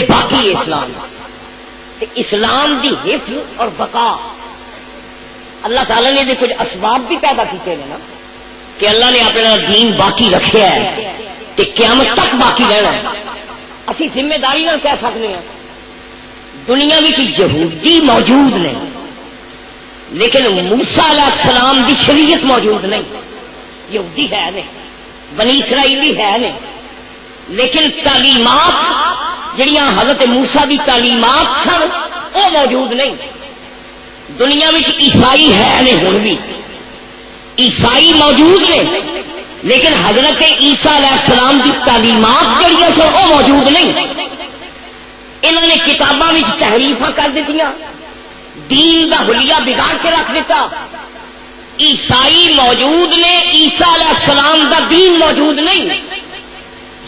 باقی اسلام اسلام دی حفظ اور بقا اللہ تعالی نے کچھ اسباب بھی پیدا کیتے ہیں نا کہ اللہ نے اپنا دین باقی رکھیا ہے کہ قیامت تک باقی رہنا ہے. اسی ذمہ داری نال کہہ سکتے ہیں دنیا میں یہودی موجود نہیں لیکن موسیٰ علیہ السلام دی شریعت موجود نہیں. یہودی ہے نہیں بنی اسرائیلی ہے نہیں لیکن تعلیمات جڑیاں حضرت موسیٰ دی تعلیمات سن وہ موجود نہیں. دنیا میں عیسائی ہے نہیں ہن بھی عیسائی موجود نے لیکن حضرت عیسیٰ علیہ السلام کی تعلیمات جڑیاں سن وہ موجود نہیں. انہوں نے کتاباں میں تحریفاں کر دتیاں دین دا حلیہ بگاڑ کے رکھ دیتا. عیسائی موجود نے عیسیٰ علیہ السلام دا دین موجود نہیں.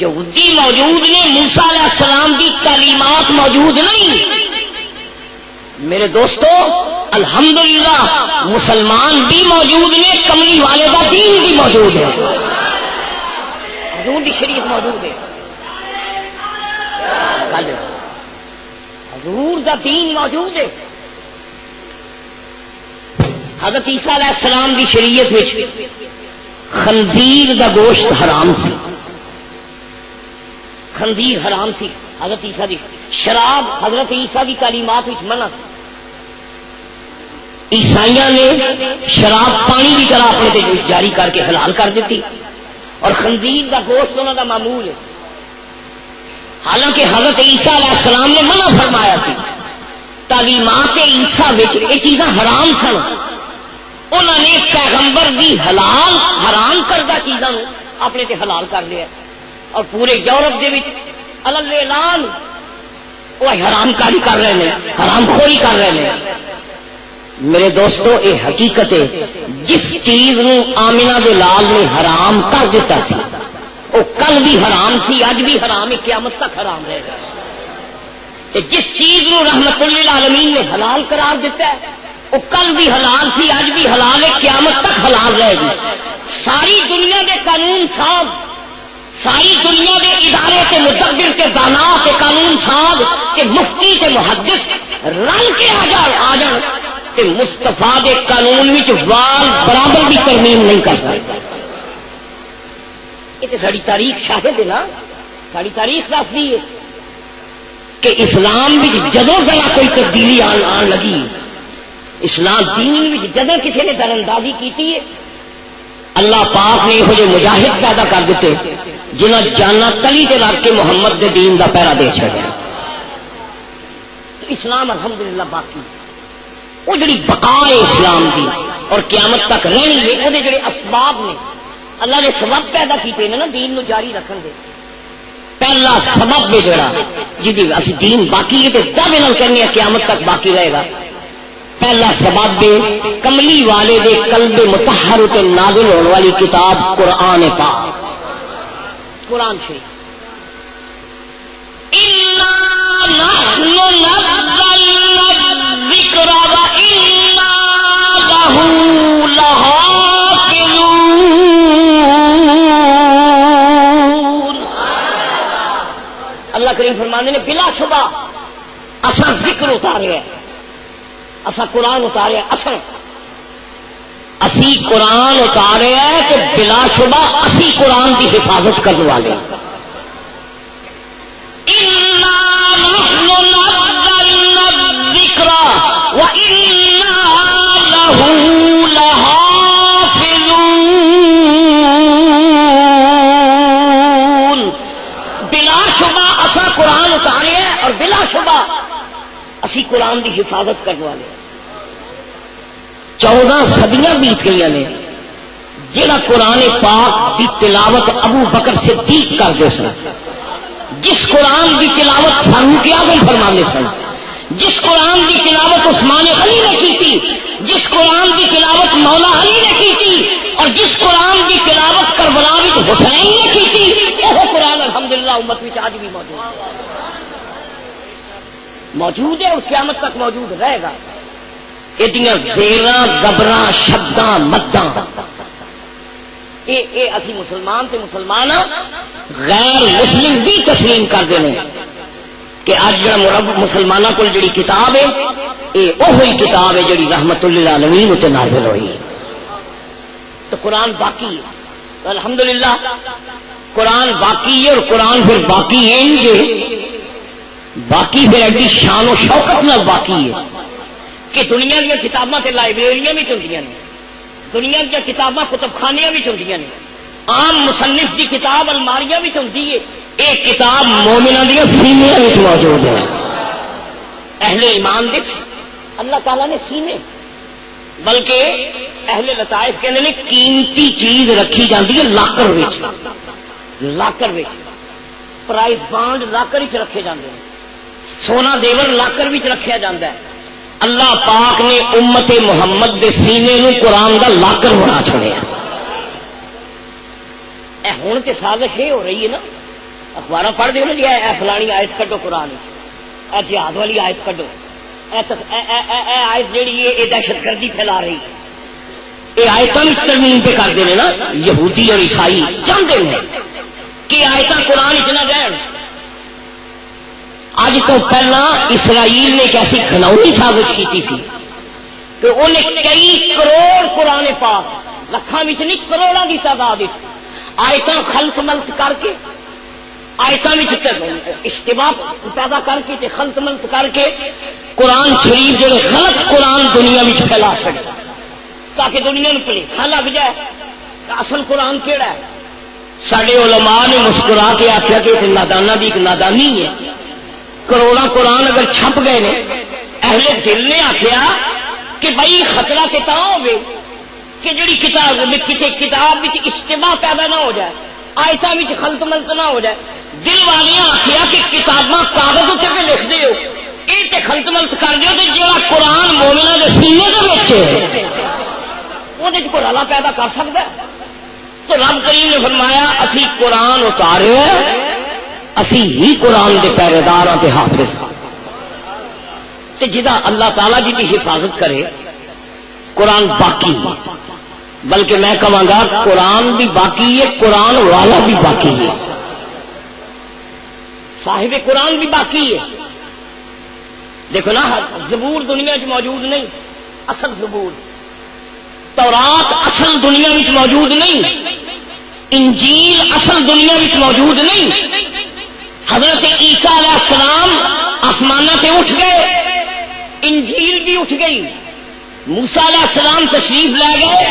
یہودی موجود نے موسیٰ علیہ السلام کی تعلیمات موجود نہیں. میرے دوستو الحمدللہ مسلمان بھی موجود نے کملی والے کا دین بھی موجود ہے حضور کی شریعت موجود ہے حضور کا دین موجود ہے. حضرت عیسیٰ علیہ السلام کی شریعت میں خنزیر کا گوشت حرام سی خنزیر حرام سی. حضرت عیسیٰ کی شراب حضرت عیسیٰ کی تعلیمات منع. عیسائیاں نے شراب پانی کی طرح اپنے جاری کر کے حلال کر دیتی اور خنزیر کا گوشت انہوں کا معمول ہے. حالانکہ حضرت عیسیٰ علیہ السلام نے منع فرمایا تھی. تعلیمات عیسیٰ یہ چیزاں حرام سن. انہوں نے پیغمبر دی حلال حرام کردہ چیزوں اپنے تے حلال کر لیا اور پورے یورپ کے اعلان وہ حرام کاری کر رہے ہیں حرام خوری کر رہے ہیں. میرے دوستو یہ حقیقت ہے جس چیز نو آمنہ دے لال نے حرام کر دیتا سی وہ کل بھی حرام سی اج بھی حرام ہے قیامت تک حرام رہے گا. جس چیز نو رحمت للعالمین نے حلال قرار دیتا ہے وہ کل بھی حلال سی اج بھی حلال ہے قیامت تک حلال رہے گی. ساری دنیا کے قانون ساز ساری دنیا کے ادارے کے مدبر کے دانا کے قانون ساز کے مفتی کے محدث رل کے آ جان کہ مصطفیٰ کے قانون میں وال برابر بھی ترمیم نہیں کر سکتا. یہ تو ساری تاریخ شاہد ہے نا. ساری تاریخ دستی ہے کہ اسلام بھی جدوں ذرا کوئی تبدیلی آن لگی اسلام دین بھی جدوں کسی نے در اندازی کی ہے اللہ پاک نے یہ مجاہد پیدا کر دیتے جنہاں جانا تلی کے رکھ کے محمد کے دین کا پہرا دے چھڑیا. اسلام الحمدللہ باقی وہ جڑی بقا ہے اسلام کی اور قیامت تک رہنی ہے وہ جڑے اسباب نے اللہ نے سبب پیدا کیتے ہیں نا دین نو جاری رکھن دے. پہلا سبب ہے جڑا جی اسی دین باقی ہے تو دعوے نال کرنے قیامت تک باقی رہے گا. پہلا سبب ہے کملی والے دے قلب مطہر تے نازل ہونے والی کتاب قرآن پاک قرآن شریف. اللہ کریم فرمانے نے بلا شبہ اصا ذکر اتارے ہیں اصا قرآن اتارے اسی قرآن اتارے ہیں کہ بلا شبہ اسی قرآن کی حفاظت کرنے والے ہیں. بلا شبہ اصا قرآن اتارے ہیں اور بلا شبہ اسی قرآن کی حفاظت کرنے والے ہیں. 14 صدیاں بیت گئی نے جہاں قرآن پاک کی تلاوت ابو بکر صدیق کرتے سن جس قرآن کی تلاوت فاروق اعظم فرمانے سن جس قرآن کی تلاوت عثمان غنی نے کی تھی جس قرآن کی تلاوت مولا علی نے کی تھی اور جس قرآن کی تلاوت کربلا میں حسین نے کی تھی وہ قرآن الحمدللہ امت میں آج بھی موجود ہے اور قیامت تک موجود رہے گا. یہ زیراں گبراں شبداں مداں اسی مسلمان تے مسلمان غیر مسلم بھی تسلیم کرتے ہیں کہ اج جڑا مسلمانوں کو جڑی کتاب ہے یہ وہی کتاب ہے جڑی رحمت للعالمین تے نازل ہوئی. تو قرآن باقی ہے الحمدللہ. قرآن باقی ہے اور قرآن پھر باقی ہے باقی پھر ایڈی شان و شوکت نال باقی ہے کہ دنیا دیا کتاباں تے لائبریریاں بھی چلدیاں نے, دنیا دیا کتاباں کتب خانیاں بھی چلدیاں نے, عام مصنف دی کتاب الماریاں بھی چلدی ہے. ایک کتاب مومناں دیا سینیاں وچ موجود ہے. اہل ایمان دے اللہ تعالیٰ نے سینے, بلکہ اہل لطائف کہنے نے قیمتی چیز رکھی جاتی ہے لاکر وچ, لاکر وچ پرائز بانڈ لاکر وچ رکھے جاندے ہیں, سونا دیور لاکر وچ رکھیا جاندا ہے. اللہ پاک نے امت محمد دے سینے نو قرآن دا لاکر بنا چھڑیا. اے ہن تے سازش یہ ہو رہی ہے نا, اخبار پڑھ دے نا جی اے فلانی آیت کڈو قرآن, اے جہاد والی آیت کڈو, اے آیت جیڑی ہے یہ دہشت گردی پھیلا رہی ہے. یہ آیتاں ترمیم پہ کرتے ہیں نا یہودی اور عیسائی, چاہتے ہیں کہ آیتاں قرآن اتنا رہن. اج تو پہلا اسرائیل نے ایک ایسی گھناؤنی سازش کی تھی کہ انہیں کئی کروڑ قرآن پاک لکھاں وچ نہیں کروڑاں کی تعداد آیتاں خلط ملط کر کے آیتاں اشتباہ پیدا کر کے خلط ملط کر کے قرآن شریف جڑے غلط قرآن دنیا میں پھیلا چھڑے تاکہ دنیا میں پلیٹا لگ جائے اصل قرآن کیڑا ہے. سارے علماء نے مسکرا کے آخیا کہ نادانہ بھی ایک نادانی ہے. کروڑاں قرآن اگر چھپ گئے نے, اہل دل نے آخیا کہ بھائی خطرہ کتا ہوگی کہ جڑی کتاب کسی کتاب میں اشتباہ پیدا نہ ہو جائے, آیتاں میں خلط ملط نہ ہو جائے. دل والیاں آخیا کہ کتاباں کاغذ اتنے پہ لکھ دیو, یہ تے خلط ملط کر دیو تو جڑا قرآن مومناں دے سینے دے وچ وہ کوئی رلا پیدا کر سکتا ہے. تو رب کریم نے فرمایا اسی قرآن اتارے, اسی ہی قرآن دے پہرےدار تے حافظ تے جدا اللہ تعالیٰ جی کی حفاظت کرے. قرآن باقی, بلکہ میں کہاں گا قرآن بھی باقی ہے, قرآن والا بھی باقی ہے, صاحب قرآن بھی باقی ہے. دیکھو نا زبور دنیا میں موجود نہیں, اصل زبور. تورات اصل دنیا میں موجود نہیں, انجیل اصل دنیا میں موجود نہیں. حضرت عیسیٰ علیہ السلام آسمانوں سے اٹھ گئے, انجیل بھی اٹھ گئی. موسیٰ علیہ السلام تشریف لے گئے,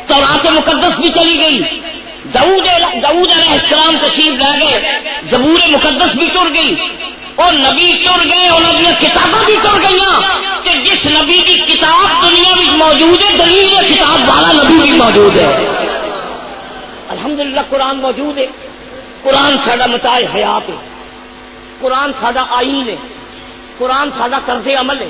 تورات مقدس بھی چلی گئی. داؤد علیہ السلام تشریف لے گئے, زبور مقدس بھی ٹر گئی. اور نبی ٹر گئے, انہوں نے کتابیں بھی ٹر گئی. کہ جس نبی کی کتاب دنیا میں موجود ہے, دلیل کتاب والا نبی بھی موجود ہے. الحمدللہ قرآن موجود ہے. قرآن ساڈا متاع حیات ہے, قرآن ساڈا آئین ہے, قرآن ساڈا طرز عمل ہے,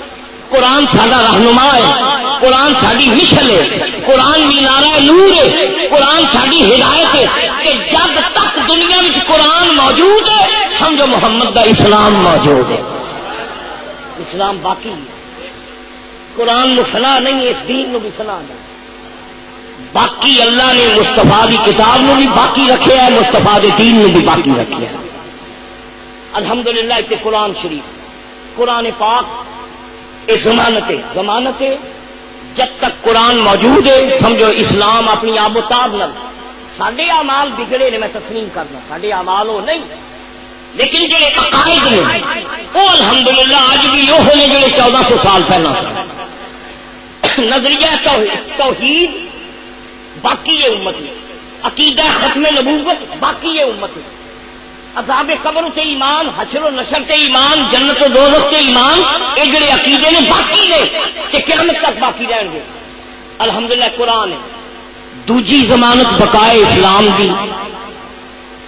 قرآن ساڈا رہنما ہے, قرآن ساڈی مشل ہے, قرآن مینارہ نور ہے, قرآن ساڈی ہدایت ہے. کہ جب تک دنیا میں قرآن موجود ہے سمجھو محمد دا اسلام موجود ہے. اسلام باقی ہے, قرآن نو فنا نہیں, اس دین نو بھی فنا نہیں. باقی اللہ نے مصطفیٰ دی کتاب نو بھی باقی رکھے ہے, مصطفیٰ دے دین نو بھی باقی رکھے ہے. الحمدللہ تے قرآن شریف قرآن پاک یہ ضمانت ہے. جب تک قرآن موجود ہے سمجھو اسلام اپنی آب و تاب نہ. ساڈے اعمال بگڑے نے, میں تسلیم کرنا ساڈے اعمال وہ نہیں, لیکن جڑے عقائد نے وہ الحمدللہ اج بھی وہ نے جڑے 1400 سال پہلا. نظریہ توحید باقی ہے امت میں, عقیدہ ختم نبوت باقی ہے امت میں, عذاب قبر سے ایمان, حشر و نشر سے ایمان, جنت و دوزخ سے ایمان, یہ جڑے عقیدے نے باقی نے کہ قیامت تک باقی رہیں گے. الحمدللہ قرآن ہے. دوجی ضمانت بقائے اسلام دی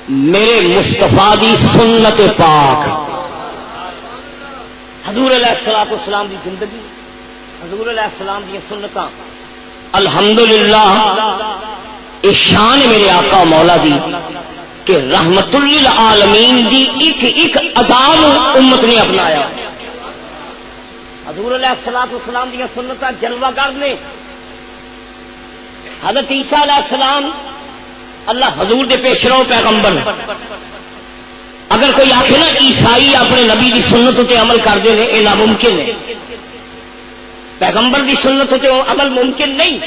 میرے مصطفیٰ دی سنت پاک, حضور علیہ الصلوۃ والسلام دی زندگی, حضور علیہ السلام دی سنتاں. الحمدللہ یہ شان میرے آقا مولا دی کہ رحمت للعالمین دی ایک ایک ادا امت نے اپنایا. حضور علیہ الصلوۃ والسلام دی سنتاں جلوہ گر نے. حضرت عیسیٰ علیہ السلام اللہ حضور دے پیش رو پیغمبر, اگر کوئی آخے نا عیسائی اپنے نبی کی سنت تے عمل کرتے ہیں یہ ناممکن ہے. پیغمبر کی سنت تے عمل ممکن نہیں.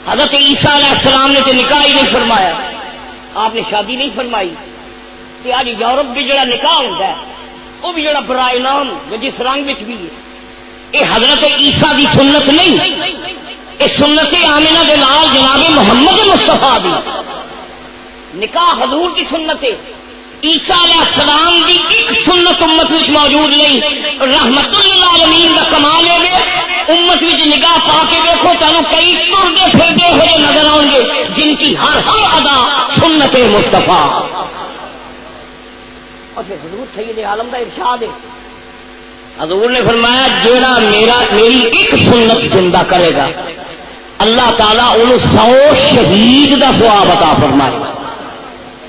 حضرت عیسیٰ علیہ السلام نے تو نکاح ہی نہیں فرمایا, آپ نے شادی نہیں فرمائی. کہ آج یورپ بھی جڑا نکاح ہوتا ہے وہ بھی جڑا برائے نام جس رنگ میں بھی ہے, یہ حضرت عیسیٰ کی سنت نہیں, یہ سنت آمنہ دے نال جناب محمد مصطفیٰ دی. نکاح حضور کی سنت ہے. عیسیٰ علیہ السلام کی ایک سنت امت میں موجود نہیں. رحمت للعالمین کا کمال ہے امت میں نگاہ پا کے دیکھو تمہیں کئی ٹرتے پھرتے ہوئے نظر آؤ گے جن کی ہر ہر ادا سنت مصطفیٰ. اور پھر حضور سید عالم کا ارشاد ہے, حضور نے فرمایا جیڑا میری ایک سنت زندہ کرے گا اللہ تعالیٰ انہوں 100 شہید کا ثواب عطا فرمائے گا.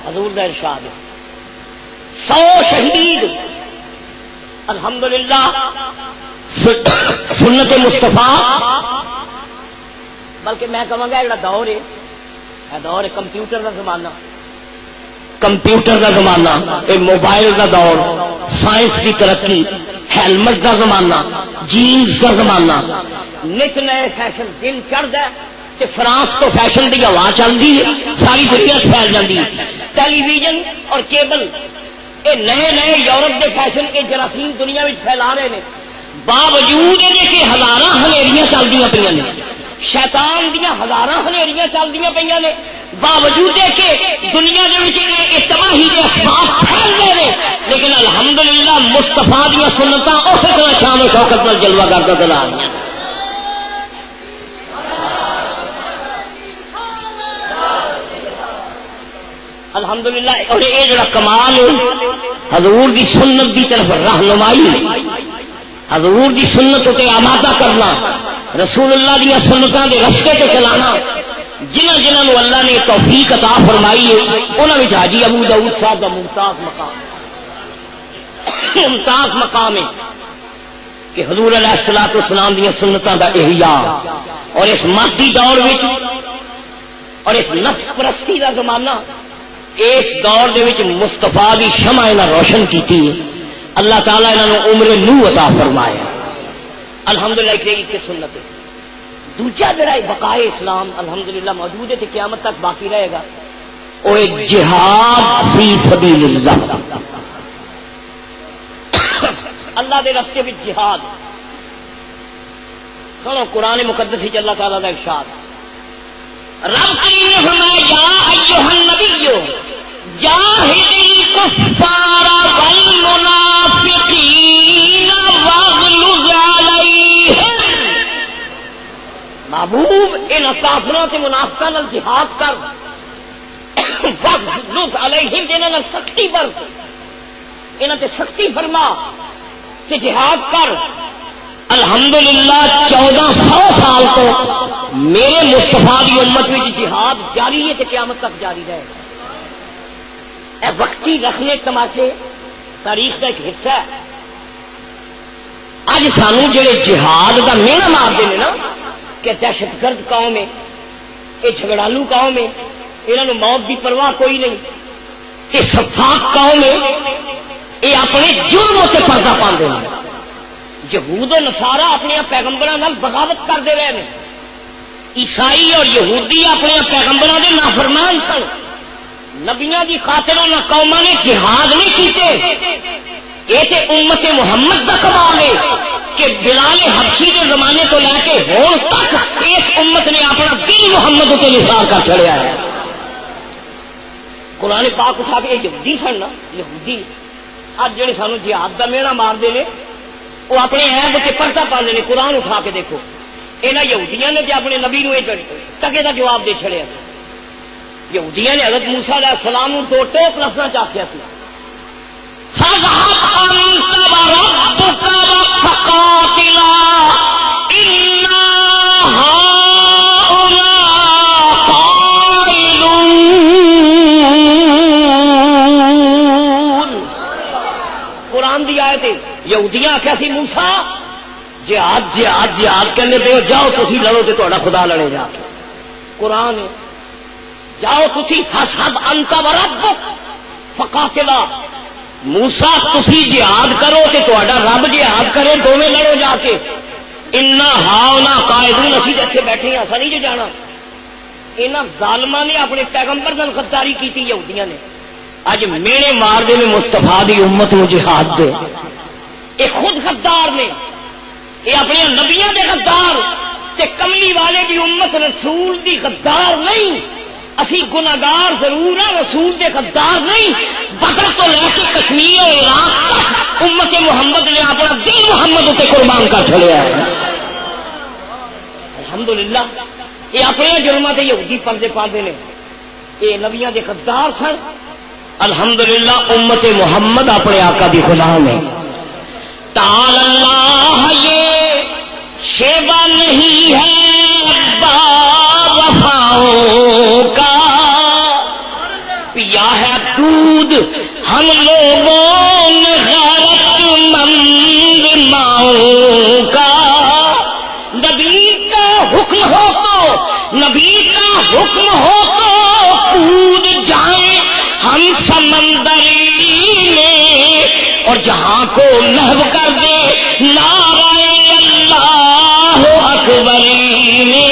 حضور کا ارشاد ہے 100 شہید. الحمدللہ سنت مصطفیٰ. بلکہ میں کہوں گا یہ دور ہے دور ہے کمپیوٹر کا زمانہ, کمپیوٹر کا زمانہ, یہ موبائل کا دور, سائنس کی ترقی, ہیلمٹ کا زمانہ, جینز کا زمانہ, نت نئے فیشن دن چڑھتا ہے کہ فرانس تو فیشن کی ہوا چلتی ہے ساری دنیا پھیل جاتی ہے. ٹیلی ویژن اور کیبل یہ نئے نئے یورپ کے فیشن کے جراثیم دنیا میں پھیلا رہے ہیں. باوجود یہ کہ ہزاراں ہنیریاں چلتی پہ نے, شیطان دیا ہزاراں ہنیریاں چلتی پہ نے, باوجود کہ دنیا کے تباہی کے اسباب پھیل رہے ہیں, لیکن الحمدللہ مصطفیٰ دیا سنتاں اسی طرح شان و شوکت میں جلوہ کرتا چلا رہی ہیں. الحمدللہ. اور یہ جڑا کمال ہے حضور دی سنت دی طرف رہنمائی, حضور دی سنت تے آمادہ کرنا, رسول اللہ دیا سنتاں دے رستے تے چلانا. جنہاں نو اللہ نے توفیق عطا فرمائی ہے انہاں وچ حاجی ابو داؤد صاحب دا ممتاز مقام ہے کہ حضور علیہ الصلوۃ والسلام دیا سنتاں دا احیاء. اور اس مادی دور وچ اور اس نفس پرستی دا زمانہ, اس دور دے وچ مصطفیٰ دی شمع انہاں روشن کیتی ہے. اللہ تعالیٰ انہاں نو عمر نو عطا فرمایا. الحمدللہ ایک سنت ہے. دوجا جڑا بقائے اسلام الحمدللہ موجود ہے تے قیامت تک باقی رہے گا, وہ جہاد فی سبیل اللہ. اللہ دے راستے وچ جہاد. سنو قرآن مقدس وچ اللہ تعالیٰ دا ارشاد, رب کریم نے فرمایا یا ایھا النبی جاہد الکفار والمنافقین واغلظ علیہم. محبوب ان کافروں سے منافقاں نال جہاد کر, واغلظ علیہم انہاں نال سختی برت, انہاں تے سختی فرما کہ جہاد کر. الحمدللہ 1400 سال تو میرے مصطفیٰ دی امت میں جہاد جاری ہے کہ قیامت تک جاری رہے گا. اے وقتی رکھنے تماشے تاریخ کا ایک حصہ ہے. اج سانو جڑے جہاد کا مینا مارتے ہیں نا کہ دہشت گرد قوم ہے, یہ جھگڑالو قوم ہے, انہوں موت کی پرواہ کوئی نہیں, یہ سفاق قوم ہے, یہ اپنے جرموں سے پردہ پاندے ہیں. یہود و نصارا اپنے پیغمبراں نال بغاوت کرتے رہے ہیں. عیسائی اور یہودی اپنے پیغمبراں دے نافرمان سن. نبیاں دی خاطر انہاں قوماں نے جہاد نہیں کیتے. یہ تے امت محمد دا کمال ہے کہ بلال حبشی کے زمانے کو لے کے ہون تک اس امت نے اپنا دل محمد تے نثار کر چھڑیا ہے. قرآن پاک اٹھا کے یہودی سن نا, یہودی اج جڑے سانو جہاد دا مینا مارتے ہیں وہ اپنے عیب تے پردہ پاندے نے. قرآن اٹھا کے دیکھو انہاں یہودیاں نے جو اپنے نبی نو ٹکے دا جواب دے چھڑیا. یہودیاں نے حضرت موسیٰ علیہ السلام نو دو ٹوک لفظاں چ آکھیا سی, فَاذْهَبْ أَنْتَ وَرَبُّكَ فَقَاتِلَا إِنَّا هَٰؤُلَاءِ قَاعِدُونَ. قرآن دی آیت ہے. یہودیاں آخیا سی موسیٰ جہاد جہاد جہاد کہنے پہ جاؤ تسی لڑو تے تہاڈا خدا لڑے جا کے. قرآن ہے جاؤ تسی فَاذْهَبْ أَنْتَ وَرَبُّكَ فَقَاتِلَا, موسا تسی جہاد کرو تے تہاڈا رب جہاد کرے، دونوں لڑو جا کے. انا ہاؤنا قائدون، اسی اتنے بیٹھے ہیں، اصا نہیں جو جانا. انہاں ظالماں نے اپنے پیغمبر نال غداری کی یہودیاں نے. اج مینے مار دے مستفا دی امت نو جہاد دے. یہ خود غدار نے، یہ اپنے نبیاں دے غدار تے کملی والے دی امت رسول دی غدار نہیں. اسی گناہگار ضرور ہیں، رسول دے غدار نہیں. بدر تو لے کے کشمیر اور عراق تک امت محمد نے اپنا دل محمد تے قربان کر چھڑیا ہے. الحمدللہ یہ اپنے جرماں تے یہودی پردے پاندے نے، یہ نبیاں دے غدار سن. الحمدللہ امت محمد اپنے آقا دی غلام ہے. تعالی اللہ یہ شیوا نہیں ہے با وفاؤں کا، پیا ہے دودھ ہم لوگوں نے غیرت مند ماؤں کا. نبی کا حکم ہو تو، نبی کا حکم ہو تو کود جائیں ہم سمندری میں، اور جہاں کو محو کر دے نعرہ اللہ اکبری میں.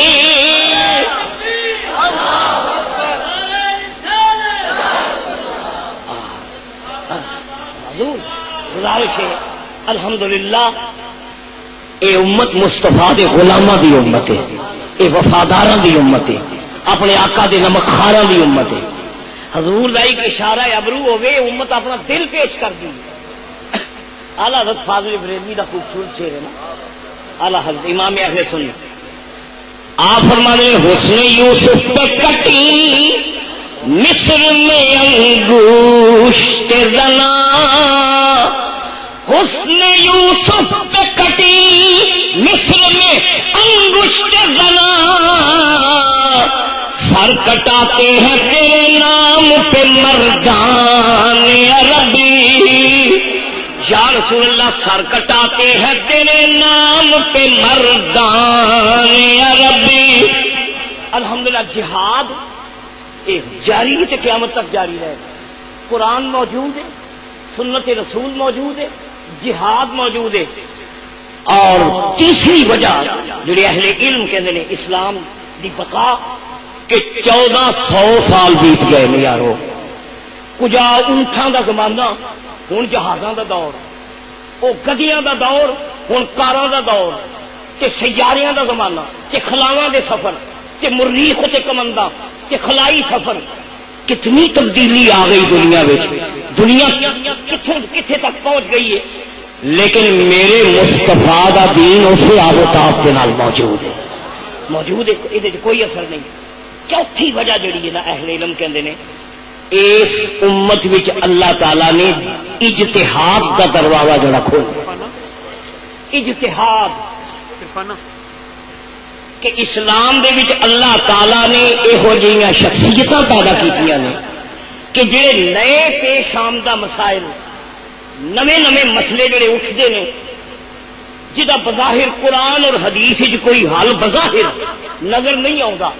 گزارش ہے الحمدللہ اے امت مصطفیٰ دے غلاماں دی امت ہے، اے وفاداراں دی امت ہے، اپنے آقا دے نمکخاراں دی امت ہے. حضور دا ایک اشارہ ابرو ہوئے امت اپنا دل پیش کر دی. اعلی حضرت فاضل بریلوی دا خوبصورت شعر ہے نا، اعلی حضرت امام اہل سنت آپ فرمانے حسن یوسف پہ کٹی مصر میں انگوشت زنا، حسن یوسف پہ کٹی مصر میں انگشت زنا، سر کٹاتے ہیں تیرے نام پہ مردان عربی. یا رسول اللہ سر کٹاتے ہیں تیرے نام پہ مردان عربی. الحمدللہ جہاد جاری ہے، قیامت تک جاری رہے. قرآن موجود ہے، سنت رسول موجود ہے، جہاد موجود ہے. اور تیسری وجہ جڑے اہل علم کہتے ہیں اسلام دی بقا کہ 1400 سال بیت گئے نے یارو. کجا اونٹاں دا زمانہ، ہوں جہازاں دا دور، وہ گڈیاں دا دور، ہوں کاراں دا دور، کہ سیاریاں دا زمانہ، کہ خلاواں دے سفر، کہ مریخ تے کمنداں، کہ خلائی سفر. کتنی تبدیلی آ گئی دنیا میں، دنیا کتنے تک پہنچ گئی ہے. لیکن میرے مصطفیٰ دا دین اسے آب و تاب کے نال موجود ہے، موجود ہے، یہ کوئی اثر نہیں. چوتھی وجہ جڑی ہے نا اہل علم کہندے نے اس امت وچ اللہ تعالی نے اجتہاد کا دروازہ جڑا کھولیا. اجتہاد کہ اسلام دے وچ اللہ تعالی نے یہو جہاں شخصیتاں پیدا کیتیاں نے کہ جڑے نئے پیش آمدہ مسائل، نویں نویں مسئلے جڑے اٹھتے ہیں جہاں بظاہر قرآن اور حدیث کوئی حل بظاہر نظر نہیں آتا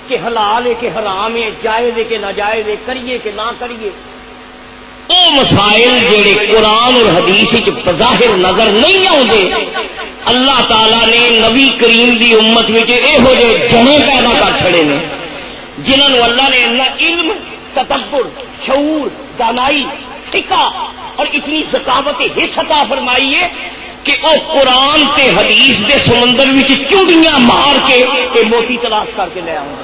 کہ حلال ہے کہ حرام ہے، جائز ہے کہ ناجائز ہے، کریے کہ نہ کریے، وہ مسائل جڑے قرآن اور حدیث بظاہر نظر نہیں آتے اللہ تعالیٰ نے نبی کریم دی امت میں یہو جہے جنے پیدا کر چھڑے نے جنہوں اللہ نے اتنا علم، تدبر، شعور، دانائی، فقہ اور اتنی ثقافت حس عطا فرمائی ہے کہ وہ قرآن تے حدیث دے سمندر میں چوڑیاں مار کے موتی تلاش کر کے لے آؤں.